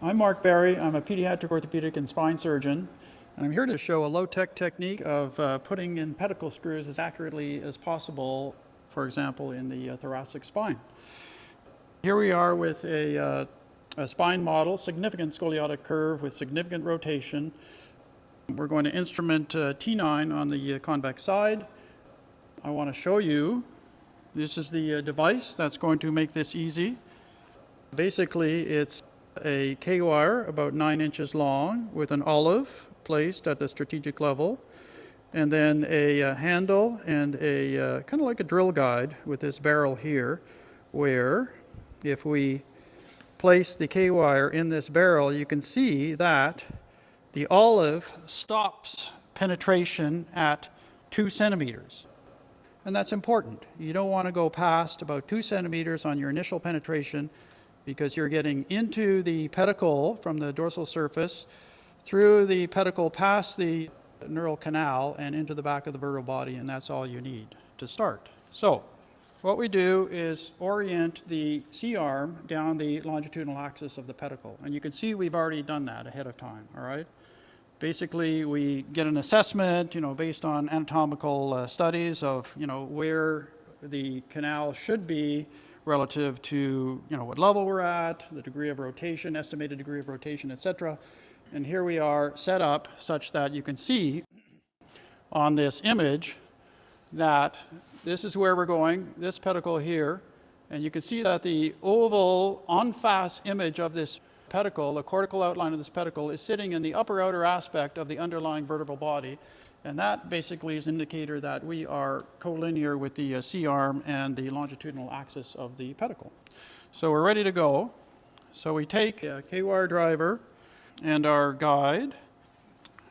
I'm Mark Barry. I'm a pediatric orthopedic and spine surgeon, and I'm here to show a low-tech technique of putting in pedicle screws as accurately as possible, for example, in the thoracic spine. Here we are with a spine model, significant scoliotic curve with significant rotation. We're going to instrument T9 on the convex side. I want to show you, this is the device that's going to make this easy. Basically, it's a K-wire about 9 inches long with an olive placed at the strategic level, and then a handle and a kind of like a drill guide with this barrel here, where if we place the K-wire in this barrel, you can see that the olive stops penetration at 2 centimeters. And that's important. You don't want to go past about 2 centimeters on your initial penetration, because you're getting into the pedicle from the dorsal surface, through the pedicle, past the neural canal, and into the back of the vertebral body, and that's all you need to start. So what we do is orient the C-arm down the longitudinal axis of the pedicle. And you can see we've already done that ahead of time, all right? Basically, we get an assessment, based on anatomical studies of, where the canal should be relative to, what level we're at, the degree of rotation, estimated degree of rotation, etc. And here we are set up such that you can see on this image that this is where we're going, this pedicle here, and you can see that the oval en face image of this pedicle, the cortical outline of this pedicle, is sitting in the upper outer aspect of the underlying vertebral body. And that basically is an indicator that we are collinear with the C-arm and the longitudinal axis of the pedicle. So we're ready to go. So we take a K-wire driver and our guide,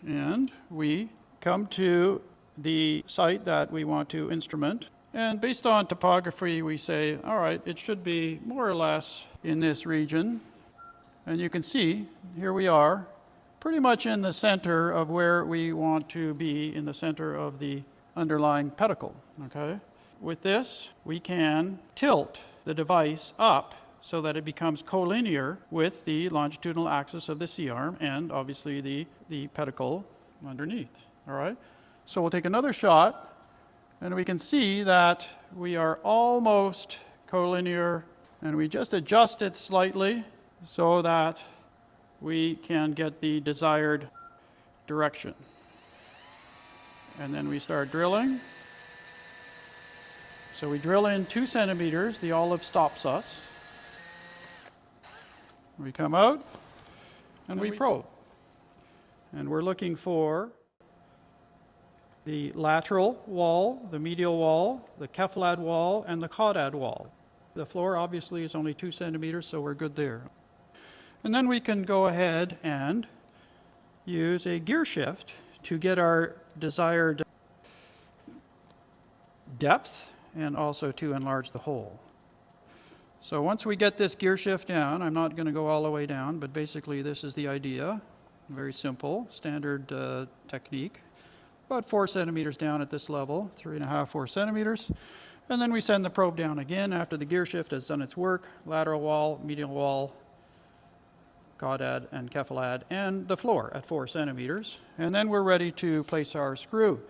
and we come to the site that we want to instrument. And based on topography, we say, all right, it should be more or less in this region. And you can see, here we are, pretty much in the center of where we want to be, in the center of the underlying pedicle, okay? With this, we can tilt the device up so that it becomes collinear with the longitudinal axis of the C-arm and obviously the pedicle underneath, all right? So we'll take another shot, and we can see that we are almost collinear, and we just adjust it slightly so that we can get the desired direction. And then we start drilling. So we drill in 2 centimeters, the olive stops us. We come out and we probe. And we're looking for the lateral wall, the medial wall, the cephalad wall, and the caudad wall. The floor obviously is only 2 centimeters, so we're good there. And then we can go ahead and use a gear shift to get our desired depth and also to enlarge the hole. So once we get this gear shift down, I'm not going to go all the way down, but basically this is the idea. Very simple, standard technique. About 4 centimeters down at this level, 3.5, 4 centimeters. And then we send the probe down again after the gear shift has done its work. Lateral wall, medial wall, caudad and cephalad, and the floor at 4 centimeters. And then we're ready to place our screw.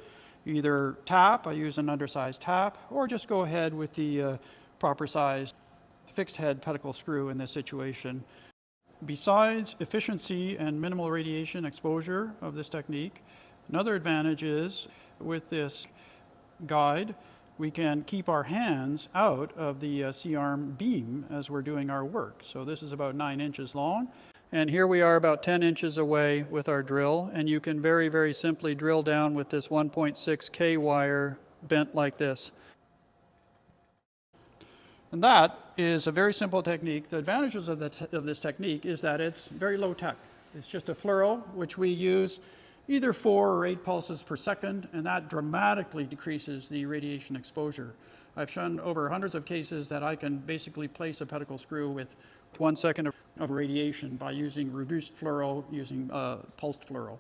Either tap, I use an undersized tap, or just go ahead with the proper sized fixed head pedicle screw in this situation. Besides efficiency and minimal radiation exposure of this technique, another advantage is with this guide, we can keep our hands out of the C-arm beam as we're doing our work. So this is about 9 inches long. And here we are about 10 inches away with our drill, and you can very, very simply drill down with this 1.6 K wire bent like this. And that is a very simple technique. The advantages of this technique is that it's very low tech. It's just a fluoro, which we use either 4 or 8 pulses per second, and that dramatically decreases the radiation exposure. I've shown over hundreds of cases that I can basically place a pedicle screw with 1 second of radiation by using reduced fluoro, using pulsed fluoro.